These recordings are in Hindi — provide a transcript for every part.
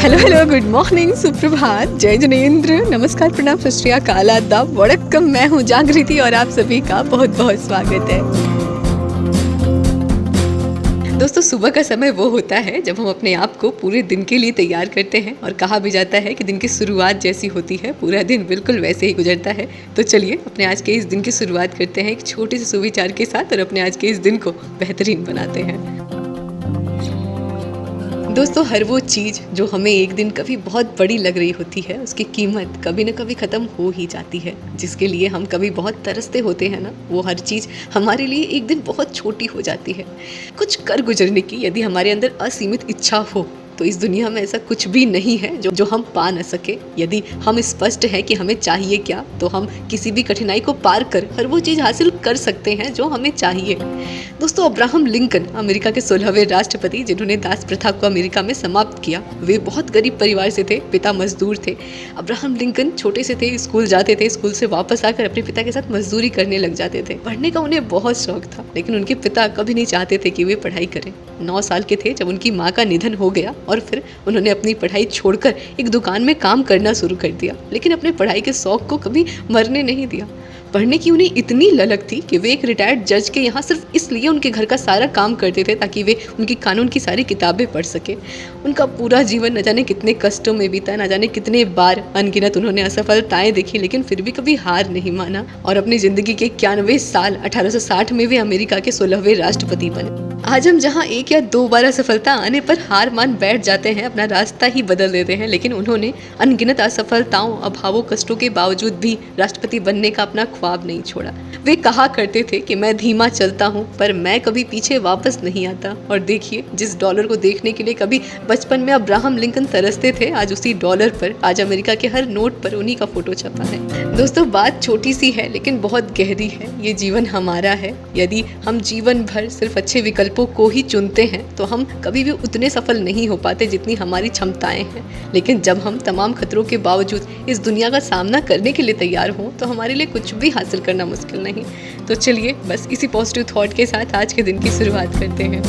हेलो हेलो, गुड मॉर्निंग, सुप्रभात, जय जनेन्द्र, नमस्कार, प्रणाम, सत श्री अकाल, आदाब, वड़क्कम। मैं हूँ जागृति और आप सभी का बहुत बहुत स्वागत है। दोस्तों, सुबह का समय वो होता है जब हम अपने आप को पूरे दिन के लिए तैयार करते हैं और कहा भी जाता है कि दिन की शुरुआत जैसी होती है पूरा दिन बिल्कुल वैसे ही गुजरता है। तो चलिए अपने आज के इस दिन की शुरुआत करते हैं एक छोटे से सुविचार के साथ और अपने आज के इस दिन को बेहतरीन बनाते हैं। दोस्तों, हर वो चीज़ जो हमें एक दिन कभी बहुत बड़ी लग रही होती है उसकी कीमत कभी न कभी ख़त्म हो ही जाती है। जिसके लिए हम कभी बहुत तरसते होते हैं ना, वो हर चीज़ हमारे लिए एक दिन बहुत छोटी हो जाती है। कुछ कर गुजरने की यदि हमारे अंदर असीमित इच्छा हो तो इस दुनिया में ऐसा कुछ भी नहीं है जो हम पा न सके। यदि हम स्पष्ट हैं कि हमें चाहिए क्या, तो हम किसी भी कठिनाई को पार कर हर वो चीज़ हासिल कर सकते हैं जो हमें चाहिए। दोस्तों, अब्राहम लिंकन अमेरिका के 16वें राष्ट्रपति जिन्होंने दास प्रथा को अमेरिका में समाप्त किया, वे बहुत गरीब परिवार से थे, पिता मजदूर थे। अब्राहम लिंकन छोटे से थे, स्कूल जाते थे, स्कूल से वापस आकर अपने पिता के साथ मजदूरी करने लग जाते थे। पढ़ने का उन्हें बहुत शौक था, लेकिन उनके पिता कभी नहीं चाहते थे कि वे पढ़ाई करें। 9 साल के थे जब उनकी माँ का निधन हो गया और फिर उन्होंने अपनी पढ़ाई छोड़कर एक दुकान में काम करना शुरू कर दिया, लेकिन अपने पढ़ाई के शौक को कभी मरने नहीं दिया। पढ़ने की उन्हें इतनी ललक थी कि वे एक रिटायर्ड जज के यहाँ सिर्फ इसलिए उनके घर का सारा काम करते थे ताकि वे उनकी कानून की सारी किताबें पढ़ सके। उनका पूरा जीवन न जाने कितने कष्टों में बीता, न जाने कितने बार अनगिनत उन्होंने असफलताएं देखी, लेकिन फिर भी कभी हार नहीं माना और अपनी ज़िंदगी के 91 साल 1860 में वे अमेरिका के 16वें राष्ट्रपति बने। आज हम जहाँ 1 या 2 बार असफलता आने पर हार मान बैठ जाते हैं, अपना रास्ता ही बदल देते हैं, लेकिन उन्होंने अनगिनत असफलताओं, अभावों, कष्टों के बावजूद भी राष्ट्रपति बनने का अपना ख्वाब नहीं छोड़ा। वे कहा करते थे कि मैं धीमा चलता हूँ पर मैं कभी पीछे वापस नहीं आता। और देखिए, जिस डॉलर को देखने के लिए कभी बचपन में अब्राहम लिंकन तरसते थे, आज उसी डॉलर पर, आज अमेरिका के हर नोट पर उन्हीं का फोटो छपा है। दोस्तों, बात छोटी सी है लेकिन बहुत गहरी है। ये जीवन हमारा है। यदि हम जीवन भर सिर्फ अच्छे विकल्पों को ही चुनते हैं तो हम कभी भी उतने सफल नहीं हो पाते जितनी हमारी क्षमताएं हैं। लेकिन जब हम तमाम खतरों के बावजूद इस दुनिया का सामना करने के लिए तैयार हों तो हमारे लिए कुछ भी हासिल करना मुश्किल नहीं। तो चलिए बस इसी पॉजिटिव थॉट के साथ आज के दिन की शुरुआत करते हैं।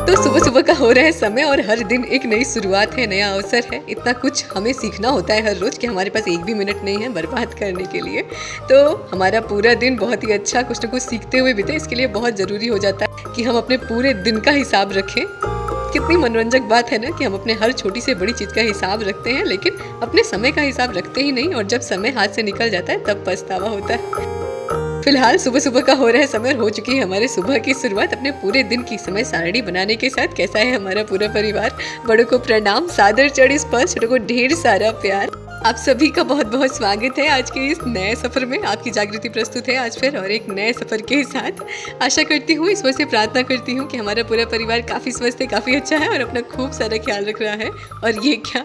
तो सुबह सुबह का हो रहा है समय और हर दिन एक नई शुरुआत है, नया अवसर है। इतना कुछ हमें सीखना होता है हर रोज़ कि हमारे पास एक भी मिनट नहीं है बर्बाद करने के लिए। तो हमारा पूरा दिन बहुत ही अच्छा कुछ न कुछ सीखते हुए बीते, इसके लिए बहुत ज़रूरी हो जाता है कि हम अपने पूरे दिन का हिसाब रखें। कितनी मनोरंजक बात है ना कि हम अपने हर छोटी से बड़ी चीज़ का हिसाब रखते हैं, लेकिन अपने समय का हिसाब रखते ही नहीं, और जब समय हाथ से निकल जाता है तब पछतावा होता है। फिलहाल सुबह सुबह का हो रहा है समय और हो चुकी है हमारे सुबह की शुरुआत अपने पूरे दिन की समय सारणी बनाने के साथ। कैसा है हमारा पूरा परिवार? बड़ों को प्रणाम, सादर चढ़ स्पर्श, छोटों को ढेर सारा प्यार। आप सभी का बहुत बहुत स्वागत है आज के इस नए सफ़र में। आपकी जागृति प्रस्तुत है आज फिर और एक नए सफ़र के साथ। आशा करती हूँ, ईश्वर से प्रार्थना करती हूँ कि हमारा पूरा परिवार काफ़ी स्वस्थ है, काफ़ी अच्छा है और अपना खूब सारा ख्याल रख रहा है। और ये क्या,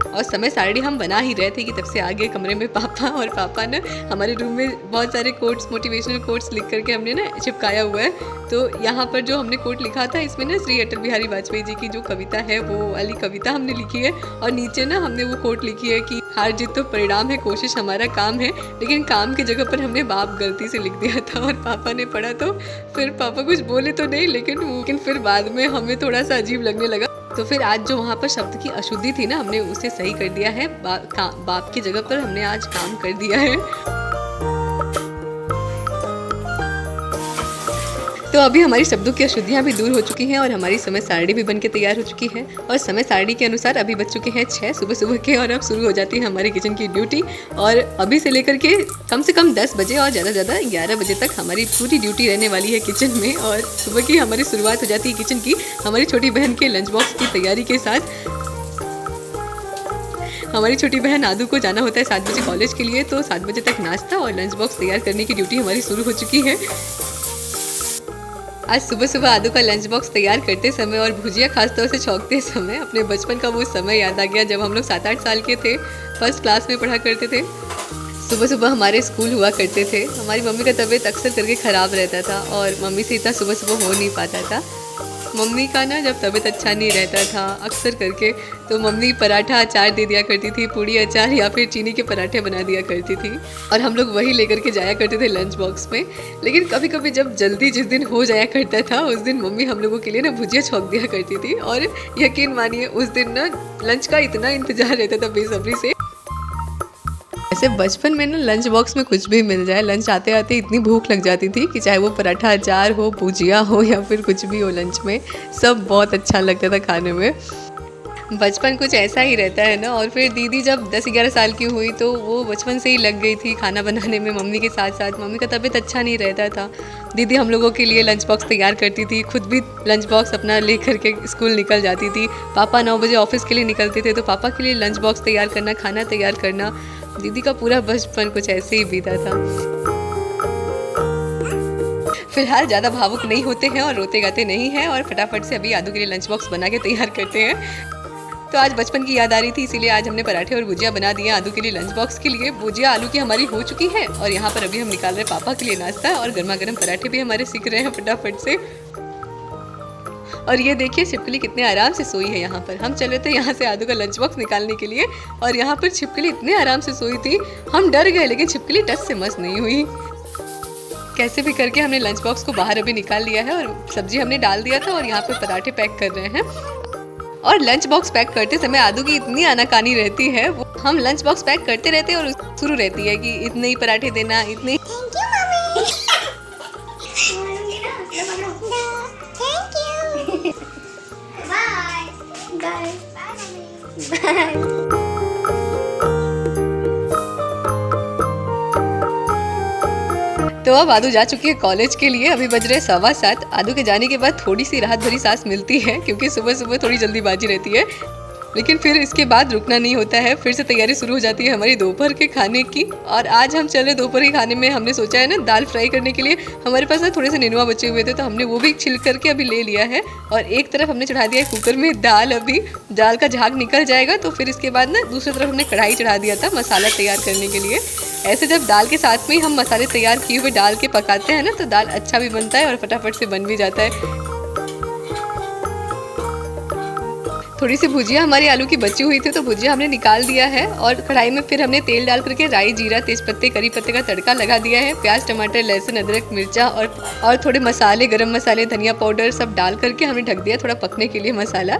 और समय सारणी हम बना ही रहे थे कि तब से आगे कमरे में पापा, और पापा ने हमारे रूम में बहुत सारे कोट्स, मोटिवेशनल कोट्स लिख करके हमने ना चिपकाया हुआ है। तो यहाँ पर जो हमने कोट लिखा था, इसमें ना श्री अटल बिहारी वाजपेयी जी की जो कविता है वो वाली कविता हमने लिखी है, और नीचे ना हमने वो कोट लिखी है कि हार जीत तो परिणाम है, कोशिश हमारा काम है। लेकिन काम की जगह पर हमने बाप गलती से लिख दिया था और पापा ने पढ़ा तो फिर पापा कुछ बोले तो नहीं, लेकिन फिर बाद में हमें थोड़ा सा अजीब लगने लगा। तो फिर आज जो वहाँ पर शब्द की अशुद्धि थी ना, हमने उसे सही कर दिया है। बाप की जगह पर हमने आज काम कर दिया है। तो अभी हमारी शब्दों की अशुद्धियाँ भी दूर हो चुकी हैं और हमारी समय सारणी भी बनके तैयार हो चुकी है। और समय सारणी के अनुसार अभी बज चुके हैं 6 सुबह सुबह के, और अब शुरू हो जाती है हमारी किचन की ड्यूटी। और अभी से लेकर के कम से कम 10 बजे और ज़्यादा 11 बजे तक हमारी पूरी ड्यूटी रहने वाली है किचन में। और सुबह की हमारी शुरुआत हो जाती है किचन की हमारी छोटी बहन के लंच बॉक्स की तैयारी के साथ। हमारी छोटी बहन आदू को जाना होता है 7 बजे कॉलेज के लिए, तो 7 बजे तक नाश्ता और लंच बॉक्स तैयार करने की ड्यूटी हमारी शुरू हो चुकी है। आज सुबह सुबह आदू का लंच बॉक्स तैयार करते समय और भुजिया खासतौर से छौंकते समय अपने बचपन का वो समय याद आ गया जब हम लोग 7-8 साल के थे, फर्स्ट क्लास में पढ़ा करते थे। सुबह सुबह हमारे स्कूल हुआ करते थे। हमारी मम्मी का तबीयत अक्सर करके ख़राब रहता था और मम्मी से इतना सुबह सुबह हो नहीं पाता था। मम्मी का ना जब तबीयत अच्छा नहीं रहता था अक्सर करके, तो मम्मी पराठा अचार दे दिया करती थी, पूड़ी अचार या फिर चीनी के पराठे बना दिया करती थी और हम लोग वही लेकर के जाया करते थे लंच बॉक्स में। लेकिन कभी कभी जब जल्दी जिस दिन हो जाया करता था उस दिन मम्मी हम लोगों के लिए ना भुजिया छौंक दिया करती थी और यकीन मानिए उस दिन ना लंच का इतना इंतजार रहता था बेसब्री से। ऐसे बचपन में ना लंच बॉक्स में कुछ भी मिल जाए, लंच आते आते इतनी भूख लग जाती थी कि चाहे वो पराठा अचार हो, भुजिया हो या फिर कुछ भी हो, लंच में सब बहुत अच्छा लगता था खाने में। बचपन कुछ ऐसा ही रहता है ना। और फिर दीदी जब 10-11 साल की हुई तो वो बचपन से ही लग गई थी खाना बनाने में मम्मी के साथ साथ। मम्मी का तबीयत अच्छा नहीं रहता था, दीदी हम लोगों के लिए लंच बॉक्स तैयार करती थी, खुद भी लंच बॉक्स अपना ले करके स्कूल निकल जाती थी। पापा 9 बजे ऑफिस के लिए निकलते थे तो पापा के लिए लंच बॉक्स तैयार करना, खाना तैयार करना। दीदी का पूरा बचपन कुछ ऐसे ही बीता था। फिलहाल ज़्यादा भावुक नहीं होते हैं और रोते गाते नहीं हैं और फटाफट से अभी आदू के लिए लंच बॉक्स बना के तैयार करते हैं। तो आज बचपन की याद आ रही थी, इसीलिए आज हमने पराठे और भुजिया बना दिए आदू के लिए लंच बॉक्स के लिए। भुजिया आलू की हमारी हो चुकी है और यहाँ पर अभी हम निकाल रहे हैं पापा के लिए नाश्ता और गर्मा गर्म पराठे भी हमारे सीख रहे हैं फटाफट से। और ये देखिए छिपकली कितने आराम से सोई है यहाँ पर। हम चले थे यहाँ से आदू का लंच बॉक्स निकालने के लिए और यहाँ पर छिपकली इतने आराम से सोई थी, हम डर गए लेकिन छिपकली टस से मस नहीं हुई। कैसे भी करके हमने लंच बॉक्स को बाहर अभी निकाल लिया है और सब्जी हमने डाल दिया था और यहाँ पर पराठे पैक कर रहे हैं। और लंच बॉक्स पैक करते समय आदू की इतनी आनाकानी रहती है, वो हम लंच बॉक्स पैक करते रहते हैं और शुरू रहती है कि इतने ही पराठे देना, इतने। तो अब आदू जा चुकी है कॉलेज के लिए, अभी बज रहे 7:15। आदू के जाने के बाद थोड़ी सी राहत भरी सांस मिलती है क्योंकि सुबह सुबह थोड़ी जल्दीबाजी रहती है, लेकिन फिर इसके बाद रुकना नहीं होता है। फिर से तैयारी शुरू हो जाती है हमारी दोपहर के खाने की। और आज हम चल रहे दोपहर के खाने में, हमने सोचा है ना दाल फ्राई करने के लिए। हमारे पास ना थोड़े से नेनुआ बचे हुए थे तो हमने वो भी छिल करके अभी ले लिया है और एक तरफ हमने चढ़ा दिया है कुकर में दाल। अभी दाल का झाग निकल जाएगा तो फिर इसके बाद ना दूसरी तरफ हमने कढ़ाई चढ़ा दिया था मसाला तैयार करने के लिए। ऐसे जब दाल के साथ में ही हम मसाले तैयार किए हुए डाल के पकाते हैं ना तो दाल अच्छा भी बनता है और फटाफट से बन भी जाता है। थोड़ी सी भुजिया हमारी आलू की बची हुई थी तो भुजिया हमने निकाल दिया है और कढ़ाई में फिर हमने तेल डाल करके राई, जीरा, तेजपत्ते, करी पत्ते का तड़का लगा दिया है। प्याज, टमाटर, लहसुन, अदरक, मिर्चा और थोड़े मसाले, गरम मसाले, धनिया पाउडर सब डाल करके हमने ढक दिया थोड़ा पकने के लिए मसाला।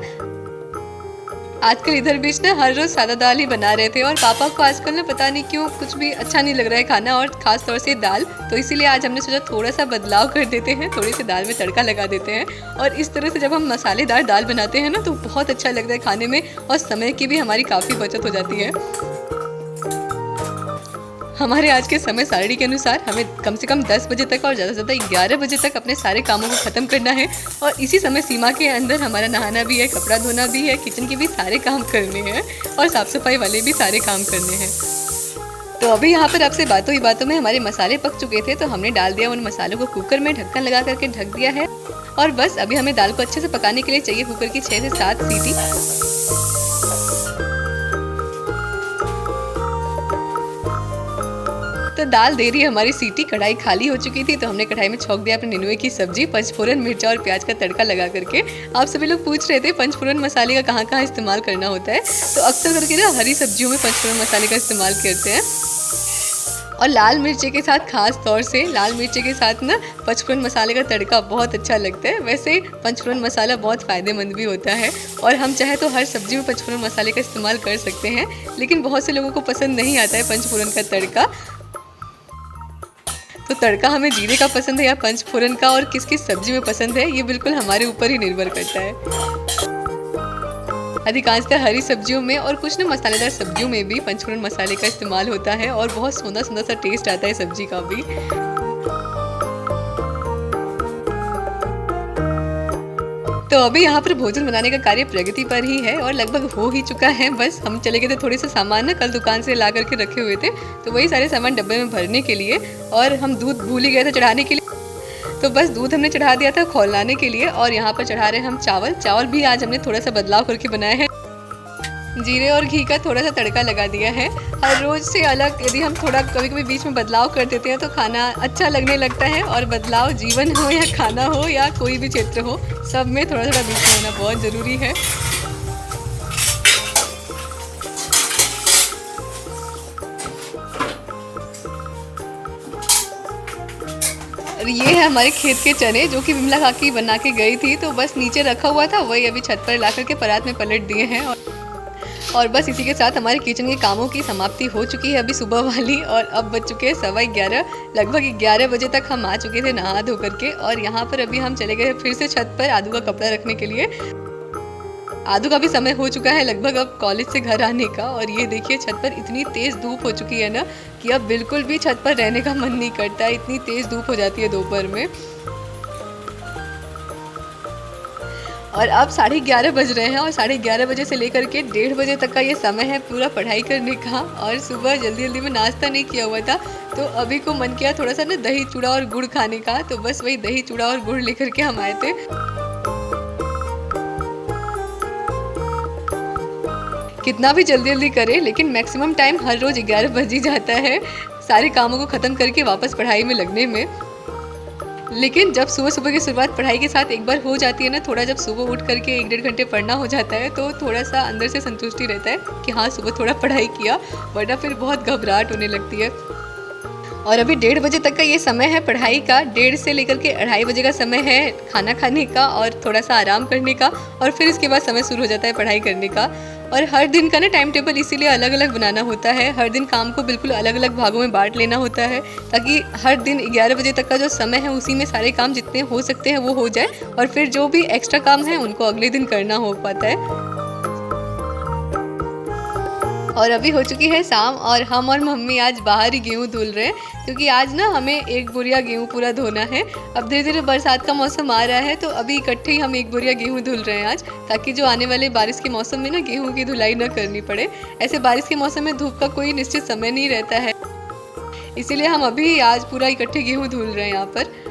आजकल इधर बीच ना हर रोज़ सादा दाल ही बना रहे थे और पापा को आजकल ना पता नहीं क्यों कुछ भी अच्छा नहीं लग रहा है खाना और ख़ास तौर से दाल। तो इसीलिए आज हमने सोचा थोड़ा सा बदलाव कर देते हैं, थोड़ी सी दाल में तड़का लगा देते हैं और इस तरह से जब हम मसालेदार दाल बनाते हैं ना तो बहुत अच्छा लगता है खाने में और समय की भी हमारी काफ़ी बचत हो जाती है। हमारे आज के समय सारणी के अनुसार हमें कम से कम 10 बजे तक और ज़्यादा से ज़्यादा 11 बजे तक अपने सारे कामों को ख़त्म करना है और इसी समय सीमा के अंदर हमारा नहाना भी है, कपड़ा धोना भी है, किचन के भी सारे काम करने हैं और साफ़ सफाई वाले भी सारे काम करने हैं। तो अभी यहाँ पर आपसे बातों ही बातों में हमारे मसाले पक चुके थे तो हमने डाल दिया उन मसालों को कुकर में, ढक्कन लगा करके ढक दिया है और बस अभी हमें दाल को अच्छे से पकाने के लिए चाहिए कुकर की 6 से 7 सीटी। तो दाल दे रही है हमारी सीटी, कढ़ाई खाली हो चुकी थी तो हमने कढ़ाई में छौंक दिया अपने नेनुए की सब्जी, पंचफोरन, मिर्चा और प्याज का तड़का लगा करके। आप सभी लोग पूछ रहे थे पंचफोरन मसाले का कहाँ कहाँ इस्तेमाल करना होता है, तो अक्सर करके ना हरी सब्जियों में पंचफोरन मसाले का इस्तेमाल करते हैं और लाल मिर्ची के साथ, खास तौर से लाल मिर्ची के साथ ना पंचफोरन मसाले का तड़का बहुत अच्छा लगता है। वैसे पंचफोरन मसाला बहुत फ़ायदेमंद भी होता है और हम चाहे तो हर सब्जी में पंचफोरन मसाले का इस्तेमाल कर सकते हैं, लेकिन बहुत से लोगों को पसंद नहीं आता है पंचफोरन का तड़का। तो तड़का हमें जीरे का पसंद है या पंचफोरन का और किस किस सब्जी में पसंद है ये बिल्कुल हमारे ऊपर ही निर्भर करता है। अधिकांशतः हरी सब्जियों में और कुछ ना मसालेदार सब्जियों में भी पंचफोरन मसाले का इस्तेमाल होता है और बहुत सुंदर सुंदर सा टेस्ट आता है सब्जी का भी। तो अभी यहाँ पर भोजन बनाने का कार्य प्रगति पर ही है और लगभग हो ही चुका है। बस हम चले गए थे थोड़े से सामान ना कल दुकान से ला करके रखे हुए थे तो वही सारे सामान डब्बे में भरने के लिए और हम दूध भूल ही गए थे चढ़ाने के लिए। तो बस दूध हमने चढ़ा दिया था खौलाने के लिए और यहाँ पर चढ़ा रहे हैं हम चावल। चावल भी आज हमने थोड़ा सा बदलाव करके बनाया है। जीरे और घी का थोड़ा सा तड़का लगा दिया है। हर रोज़ से अलग यदि हम थोड़ा कभी कभी बीच में बदलाव कर देते हैं तो खाना अच्छा लगने लगता है। और बदलाव जीवन हो या खाना हो या कोई भी क्षेत्र हो, सब में थोड़ा थोड़ा बीच में होना बहुत ज़रूरी है। और ये है हमारे खेत के चने जो कि विमला काकी बना के गई थी, तो बस नीचे रखा हुआ था, वही अभी छत पर ला करके परात में पलट दिए हैं। और बस इसी के साथ हमारे किचन के कामों की समाप्ति हो चुकी है अभी सुबह वाली। और अब बज चुके हैं 11:15, लगभग 11 बजे तक हम आ चुके थे नहा धो करके। और यहाँ पर अभी हम चले गए फिर से छत पर आदू का कपड़ा रखने के लिए। आदू का भी समय हो चुका है लगभग अब कॉलेज से घर आने का। और ये देखिए छत पर इतनी तेज़ धूप हो चुकी है ना कि अब बिल्कुल भी छत पर रहने का मन नहीं करता है, इतनी तेज़ धूप हो जाती है दोपहर में। और अब 11:30 बज रहे हैं और 11:30 बजे से लेकर के 1:30 बजे तक का ये समय है पूरा पढ़ाई करने का। और सुबह जल्दी जल्दी में नाश्ता नहीं किया हुआ था, तो अभी को मन किया थोड़ा सा ना दही चूड़ा और गुड़ खाने का, तो बस वही दही चूड़ा और गुड़ लेकर के हम आए थे। कितना भी जल्दी जल्दी करें लेकिन मैक्सिमम टाइम हर रोज़ 11 बज ही जाता है सारे कामों को ख़त्म करके वापस पढ़ाई में लगने में। लेकिन जब सुबह सुबह की शुरुआत पढ़ाई के साथ एक बार हो जाती है ना, थोड़ा जब सुबह उठ करके 1-1.5 घंटे पढ़ना हो जाता है तो थोड़ा सा अंदर से संतुष्टि रहता है कि हाँ सुबह थोड़ा पढ़ाई किया, वरना फिर बहुत घबराहट होने लगती है। और अभी 1:30 बजे तक का ये समय है पढ़ाई का, 1:30 से लेकर के 2:30 बजे का समय है खाना खाने का और थोड़ा सा आराम करने का। और फिर इसके बाद समय शुरू हो जाता है पढ़ाई करने का। और हर दिन का ना टाइम टेबल इसीलिए अलग अलग बनाना होता है, हर दिन काम को बिल्कुल अलग अलग भागों में बांट लेना होता है, ताकि हर दिन 11 बजे तक का जो समय है उसी में सारे काम जितने हो सकते हैं वो हो जाए। और फिर जो भी एक्स्ट्रा काम है उनको अगले दिन करना हो पाता है। और अभी हो चुकी है शाम और हम और मम्मी आज बाहर ही गेहूँ धुल रहे हैं, क्योंकि आज ना हमें 1 बोरिया गेहूँ पूरा धोना है। अब धीरे धीरे बरसात का मौसम आ रहा है, तो अभी इकट्ठे ही हम 1 बोरिया गेहूँ धुल रहे हैं आज, ताकि जो आने वाले बारिश के मौसम में ना गेहूँ की धुलाई ना करनी पड़े। ऐसे बारिश के मौसम में धूप का कोई निश्चित समय नहीं रहता है, इसीलिए हम अभी आज पूरा इकट्ठे गेहूँ धुल रहे हैं यहाँ पर।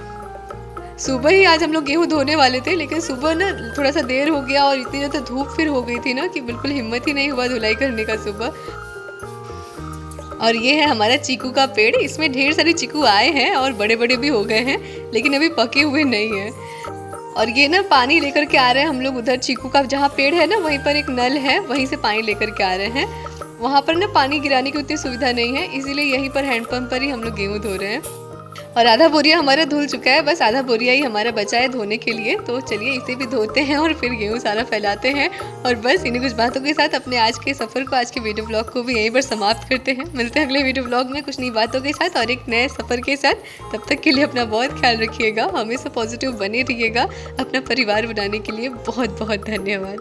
सुबह ही आज हम लोग गेहूँ धोने वाले थे, लेकिन सुबह ना थोड़ा सा देर हो गया और इतनी ज़्यादा धूप फिर हो गई थी ना कि बिल्कुल हिम्मत ही नहीं हुआ धुलाई करने का सुबह। और ये है हमारा चीकू का पेड़, इसमें ढेर सारे चीकू आए हैं और बड़े बड़े भी हो गए हैं, लेकिन अभी पके हुए नहीं हैं। और ये ना पानी लेकर के आ रहे हैं हम लोग उधर चीकू का जहाँ पेड़ है ना वहीं पर एक नल है, वहीं से पानी लेकर के आ रहे हैं। वहाँ पर ना पानी गिराने की उतनी सुविधा नहीं है, इसीलिए यहीं पर हैंडपम्प पर ही हम लोग गेहूँ धो रहे हैं। और आधा बोरिया हमारा धुल चुका है, बस आधा बोरिया ही हमारा बचा है धोने के लिए। तो चलिए इसे भी धोते हैं और फिर गेहूँ सारा फैलाते हैं। और बस इन्हीं कुछ बातों के साथ अपने आज के सफ़र को, आज के वीडियो ब्लॉग को भी यहीं पर समाप्त करते हैं। मिलते हैं अगले वीडियो ब्लॉग में कुछ नई बातों के साथ और एक नए सफ़र के साथ। तब तक के लिए अपना बहुत ख्याल रखिएगा, हमेशा पॉजिटिव बने रहिएगा। अपना परिवार बनाने के लिए बहुत बहुत धन्यवाद।